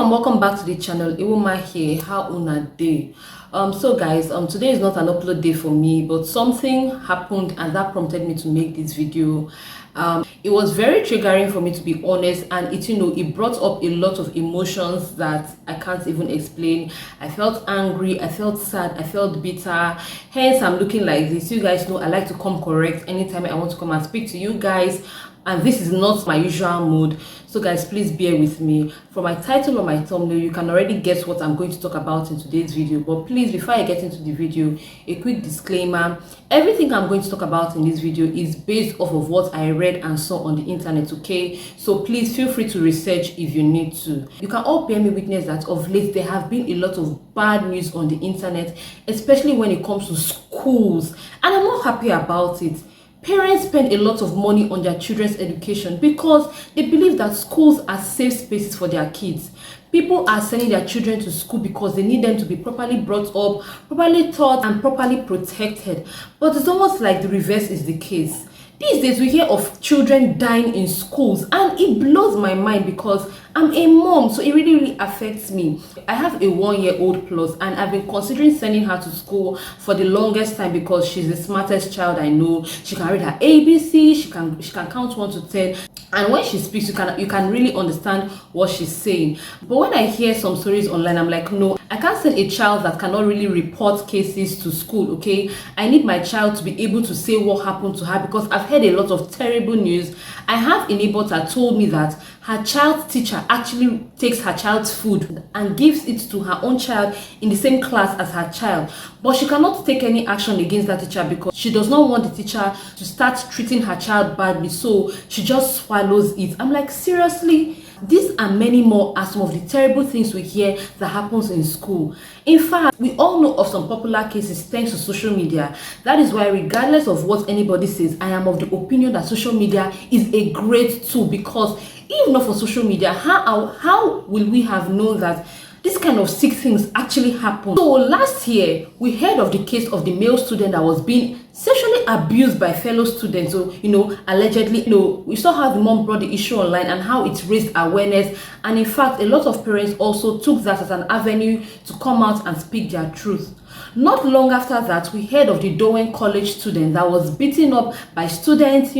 and welcome back to the channel. Ewoma here. How una day? So guys, today is not an upload day for me, but something happened and that prompted me to make this video. It was very triggering for me, to be honest, and it brought up a lot of emotions that I can't even explain. I felt angry, I felt sad, I felt bitter. Hence I'm looking like this. You guys know I like to come correct anytime I want to come and speak to you guys, and this is not my usual mood. So guys, please bear with me. From my title or my thumbnail, you can already guess what I'm going to talk about in today's video. But please, before I get into the video, a quick disclaimer: everything I'm going to talk about in this video is based off of what I read and saw on the internet, okay? So please feel free to research if you need to. You can all bear me witness that of late there have been a lot of bad news on the internet, especially when it comes to schools, and I'm not happy about it. Parents spend a lot of money on their children's education because they believe that schools are safe spaces for their kids. People are sending their children to school because they need them to be properly brought up, properly taught, and properly protected. But it's almost like the reverse is the case. These days we hear of children dying in schools, and it blows my mind because I'm a mom, so it really affects me. I have a 1-year-old plus, and I've been considering sending her to school for the longest time because she's the smartest child I know. She can read her ABC, she can count 1 to 10, and when she speaks, you can really understand what she's saying. But when I hear some stories online, I'm like, no, I can't send a child that cannot really report cases to school, okay? I need my child to be able to say what happened to her because I've heard a lot of terrible news. I have a neighbor that told me that her child's teacher actually takes her child's food and gives it to her own child in the same class as her child, but she cannot take any action against that teacher because she does not want the teacher to start treating her child badly, so she just swallows it. I'm like, seriously? These and many more are some of the terrible things we hear that happens in school. In fact, we all know of some popular cases thanks to social media. That is why, regardless of what anybody says, I am of the opinion that social media is a great tool, because if not for social media, how will we have known that this kind of sick things actually happen? So last year, we heard of the case of the male student that was being sexually abused by fellow students. So, allegedly, we saw how the mom brought the issue online and how it raised awareness. And in fact, a lot of parents also took that as an avenue to come out and speak their truth. Not long after that, we heard of the Dowen College student that was beaten up by students,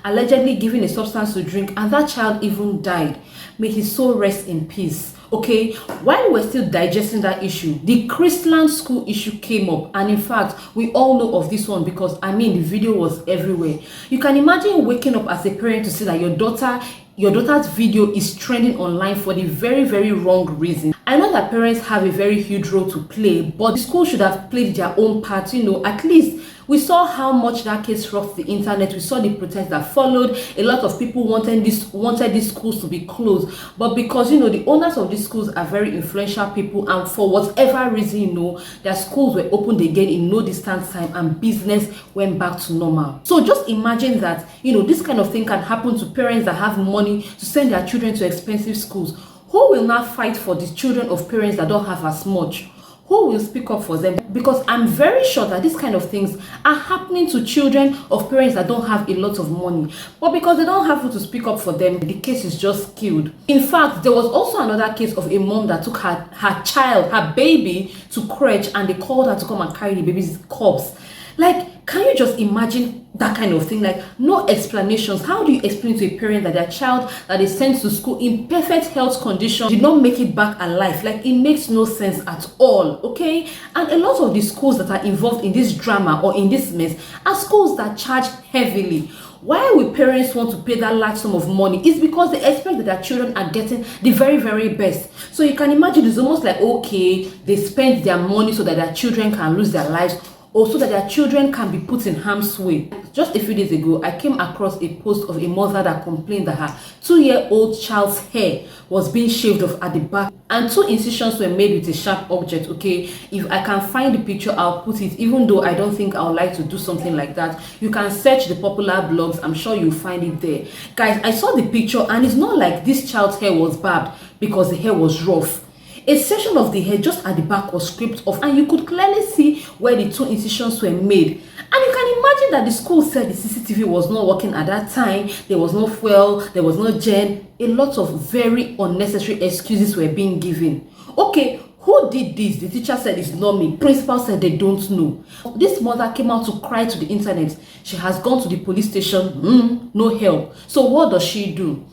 allegedly giving a substance to drink, and that child even died. May his soul rest in peace. Okay, while we're still digesting that issue, the Chrisland school issue came up, and in fact, we all know of this one because the video was everywhere. You can imagine waking up as a parent to see that your daughter's video is trending online for the very, very wrong reason. I know that parents have a very huge role to play, but the school should have played their own part. At least we saw how much that case rocked the internet. We saw the protests that followed. A lot of people wanted these schools to be closed, but because the owners of these schools are very influential people, and for whatever reason, their schools were opened again in no distant time, and business went back to normal. So just imagine that this kind of thing can happen to parents that have money to send their children to expensive schools. Who will now fight for the children of parents that don't have as much? Who will speak up for them? Because I'm very sure that these kind of things are happening to children of parents that don't have a lot of money. But because they don't have who to speak up for them, the case is just killed. In fact, there was also another case of a mom that took her baby to crèche, and they called her to come and carry the baby's corpse. Like, can you just imagine that kind of thing? Like, no explanations. How do you explain to a parent that their child that is sent to school in perfect health condition did not make it back alive? Like, it makes no sense at all, okay? And a lot of the schools that are involved in this drama or in this mess are schools that charge heavily. Why will parents want to pay that large sum of money? It's because they expect that their children are getting the very, very best. So you can imagine it's almost like, okay, they spend their money so that their children can lose their lives, or so that their children can be put in harm's way. Just a few days ago, I came across a post of a mother that complained that her 2-year-old child's hair was being shaved off at the back, and 2 incisions were made with a sharp object, okay? If I can find the picture, I'll put it, even though I don't think I would like to do something like that. You can search the popular blogs, I'm sure you'll find it there. Guys, I saw the picture, and it's not like this child's hair was barbed because the hair was rough. A section of the head just at the back was scraped off, and you could clearly see where the 2 incisions were made. And you can imagine that the school said the CCTV was not working at that time. There was no fuel, there was no gen. A lot of very unnecessary excuses were being given. Okay, who did this? The teacher said it's not me. Principal said they don't know. This mother came out to cry to the internet. She has gone to the police station. No help. So what does she do?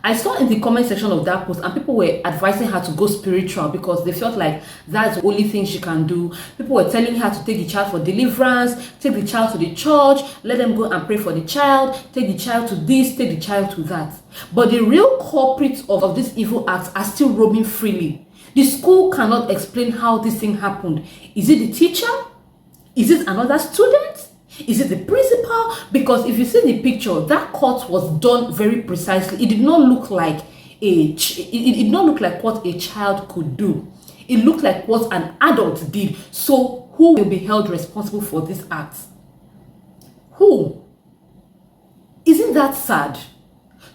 I saw in the comment section of that post, and people were advising her to go spiritual because they felt like that's the only thing she can do. People were telling her to take the child for deliverance, take the child to the church, let them go and pray for the child, take the child to this, take the child to that. But the real culprits of this evil act are still roaming freely. The school cannot explain how this thing happened. Is it the teacher? Is it another student? Is it the principal? Because if you see the picture, that cut was done very precisely. It did not look like it did not look like what a child could do. It looked like what an adult did. So who will be held responsible for this act? Who? Isn't that sad?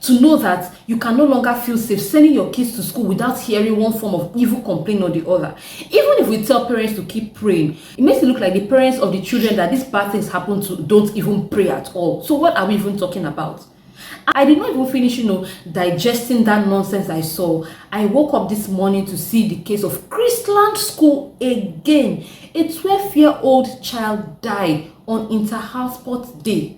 To know that you can no longer feel safe sending your kids to school without hearing one form of evil complaint or the other. Even if we tell parents to keep praying, it makes it look like the parents of the children that these bad things happen to don't even pray at all. So what are we even talking about? I did not even finish, digesting that nonsense I saw. I woke up this morning to see the case of Chrisland school again. A 12-year-old child died on inter-house sports day.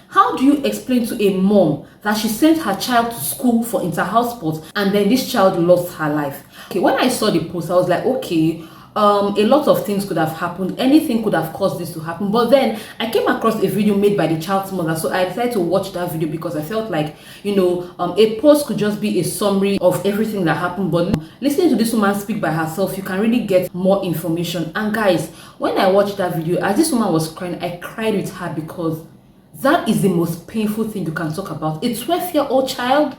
How do you explain to a mom that she sent her child to school for inter-house sports and then this child lost her life? Okay, when I saw the post, I was like, okay, a lot of things could have happened. Anything could have caused this to happen. But then I came across a video made by the child's mother, so I decided to watch that video because I felt like, a post could just be a summary of everything that happened. But listening to this woman speak by herself, you can really get more information. And guys, when I watched that video, as this woman was crying, I cried with her because that is the most painful thing you can talk about. A 12-year-old child?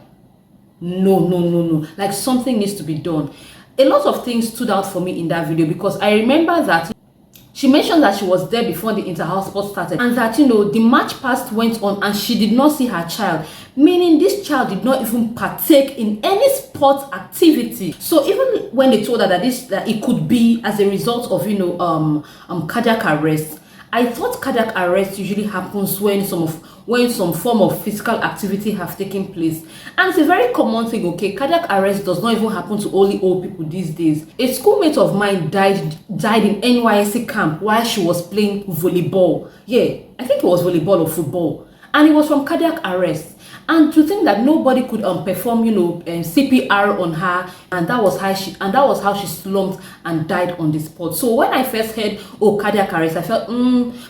No. Like, something needs to be done. A lot of things stood out for me in that video because I remember that she mentioned that she was there before the inter-house sport started and that, the match past went on and she did not see her child. Meaning this child did not even partake in any sport activity. So even when they told her that it could be as a result of, cardiac arrest, I thought cardiac arrest usually happens when some form of physical activity have taken place. And it's a very common thing, okay? Cardiac arrest does not even happen to only old people these days. A schoolmate of mine died in NYSC camp while she was playing volleyball. Yeah, I think it was volleyball or football. And it was from cardiac arrest. And to think that nobody could perform, CPR on her, and that was how she slumped and died on the spot. So when I first heard, cardiac arrest, I felt,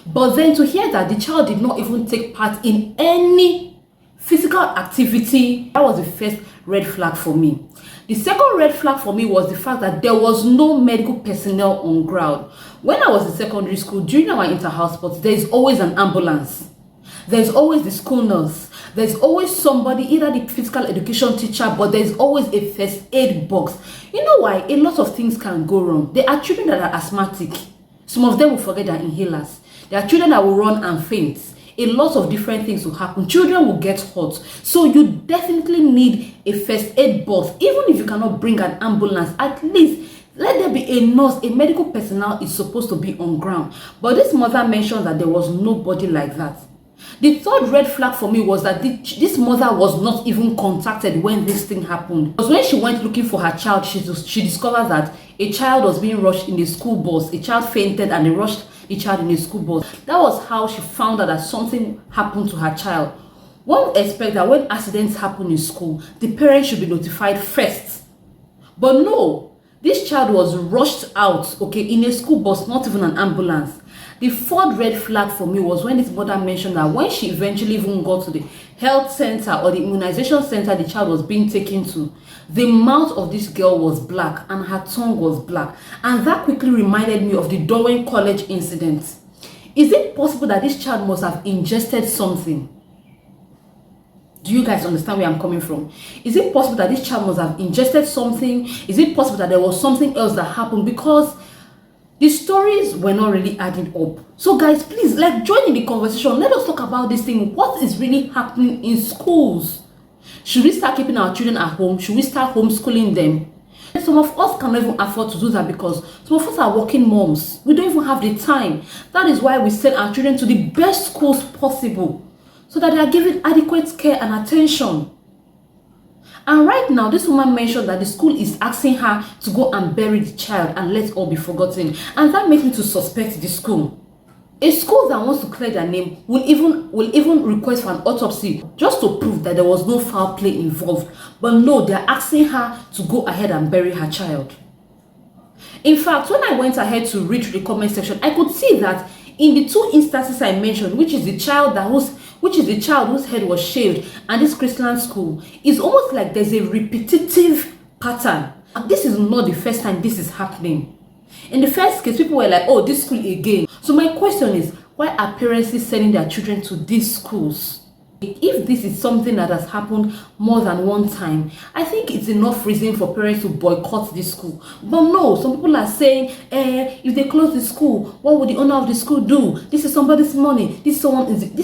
But then to hear that the child did not even take part in any physical activity, that was the first red flag for me. The second red flag for me was the fact that there was no medical personnel on ground. When I was in secondary school, during our inter-house sports, there is always an ambulance. There's always the school nurse. There's always somebody, either the physical education teacher, but there's always a first aid box. You know why? A lot of things can go wrong. There are children that are asthmatic. Some of them will forget their inhalers. There are children that will run and faint. A lot of different things will happen. Children will get hurt. So you definitely need a first aid box. Even if you cannot bring an ambulance, at least let there be a nurse, a medical personnel is supposed to be on ground. But this mother mentioned that there was nobody like that. The third red flag for me was that this mother was not even contacted when this thing happened. Because when she went looking for her child, she discovered that a child was being rushed in the school bus. A child fainted and they rushed the child in the school bus. That was how she found out that something happened to her child. One would expect that when accidents happen in school, the parents should be notified first. But no, this child was rushed out, in a school bus, not even an ambulance. The fourth red flag for me was when this mother mentioned that when she eventually even got to the health center or the immunization center the child was being taken to, the mouth of this girl was black and her tongue was black. And that quickly reminded me of the Darwin College incident. Is it possible that this child must have ingested something? Do you guys understand where I'm coming from? Is it possible that this child must have ingested something? Is it possible that there was something else that happened? Because the stories were not really adding up. So guys, please, join in the conversation. Let us talk about this thing. What is really happening in schools? Should we start keeping our children at home? Should we start homeschooling them? Some of us cannot even afford to do that because some of us are working moms. We don't even have the time. That is why we send our children to the best schools possible so that they are given adequate care and attention. And right now, this woman mentioned that the school is asking her to go and bury the child and let all be forgotten. And that makes me to suspect the school. A school that wants to clear their name will even request for an autopsy just to prove that there was no foul play involved. But no, they're asking her to go ahead and bury her child. In fact, when I went ahead to read through the comment section, I could see that in the two instances I mentioned, which is the child whose head was shaved and this Chrisland school, it's almost like there's a repetitive pattern. And this is not the first time this is happening. In the first case, people were like, oh, this school again. So my question is, why are parents sending their children to these schools? If this is something that has happened more than one time, I think it's enough reason for parents to boycott this school. But no, some people are saying, if they close the school, what would the owner of the school do? This is somebody's money. This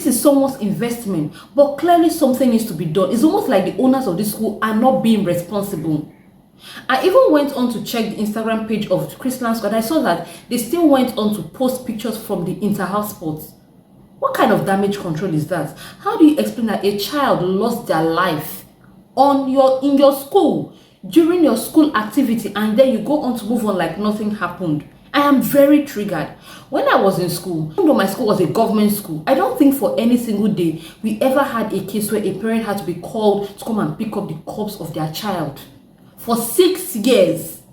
is someone's investment. But clearly something needs to be done. It's almost like the owners of the school are not being responsible. I even went on to check the Instagram page of Chrisland School and I saw that they still went on to post pictures from the inter-house sports. What kind of damage control is that? How do you explain that a child lost their life in your school during your school activity and then you go on to move on like nothing happened? I am very triggered. When I was in school, even though my school was a government school, I don't think for any single day we ever had a case where a parent had to be called to come and pick up the corpse of their child. For 6 years.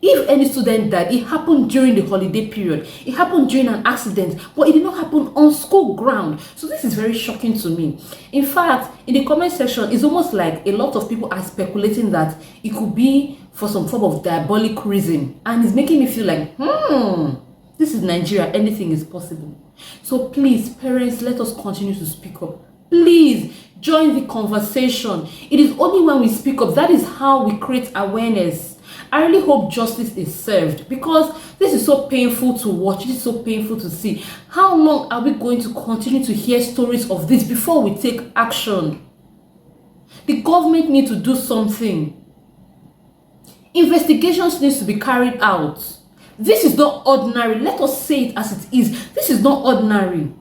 If any student died, it happened during the holiday period. It happened during an accident, but it did not happen on school ground. So this is very shocking to me. In fact, in the comment section, it's almost like a lot of people are speculating that it could be for some form of diabolic reason. And it's making me feel like, this is Nigeria, anything is possible. So please, parents, let us continue to speak up. Please join the conversation. It is only when we speak up, that is how we create awareness. I really hope justice is served because this is so painful to watch. This is so painful to see. How long are we going to continue to hear stories of this before we take action? The government needs to do something. Investigations need to be carried out. This is not ordinary. Let us say it as it is. This is not ordinary.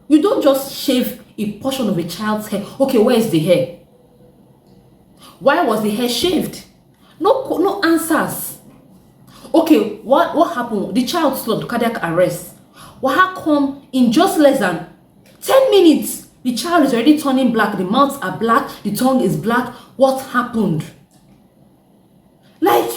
You don't just shave a portion of a child's hair. Okay, where is the hair? Why was the hair shaved? No answers. Okay, what happened? The child slumped, cardiac arrest. Well, how come in just less than 10 minutes, the child is already turning black, the mouths are black, the tongue is black? What happened? Like,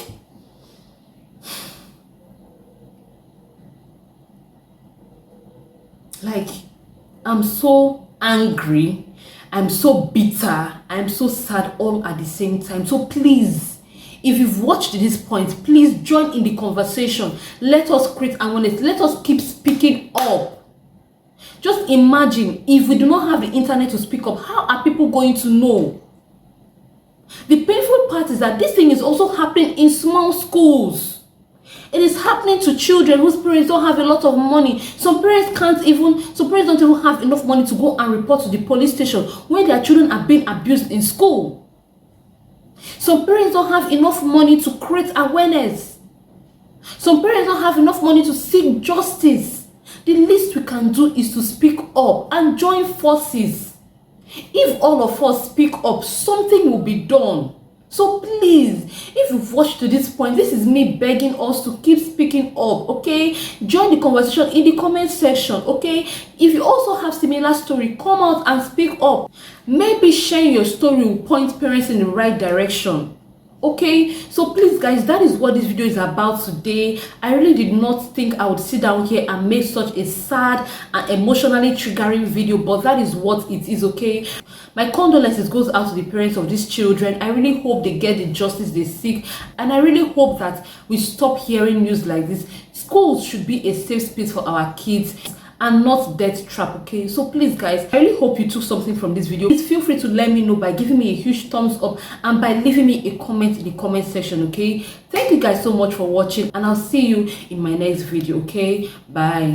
I'm so angry, I'm so bitter, I'm so sad all at the same time. So please, if you've watched this point, please join in the conversation. Let us create awareness. Let us keep speaking up. Just imagine if we do not have the internet to speak up, how are people going to know? The painful part is that this thing is also happening in small schools. It is happening to children whose parents don't have a lot of money. Some parents don't even have enough money to go and report to the police station when their children are being abused in school. Some parents don't have enough money to create awareness. Some parents don't have enough money to seek justice. The least we can do is to speak up and join forces. If all of us speak up, something will be done. So please, if you've watched to this point, this is me begging us to keep speaking up, okay? Join the conversation in the comment section, okay? If you also have similar story, come out and speak up. Maybe sharing your story will point parents in the right direction. Okay, so please guys, that is what this video is about today. I really did not think I would sit down here and make such a sad and emotionally triggering video, but that is what it is. Okay, my condolences goes out to the parents of these children. I really hope they get the justice they seek, and I really hope that we stop hearing news like this. Schools should be a safe space for our kids and not death trap. Okay, so please guys, I really hope you took something from this video. Please feel free to let me know by giving me a huge thumbs up and by leaving me a comment in the comment section. Okay, thank you guys so much for watching, and I'll see you in my next video. Okay, bye.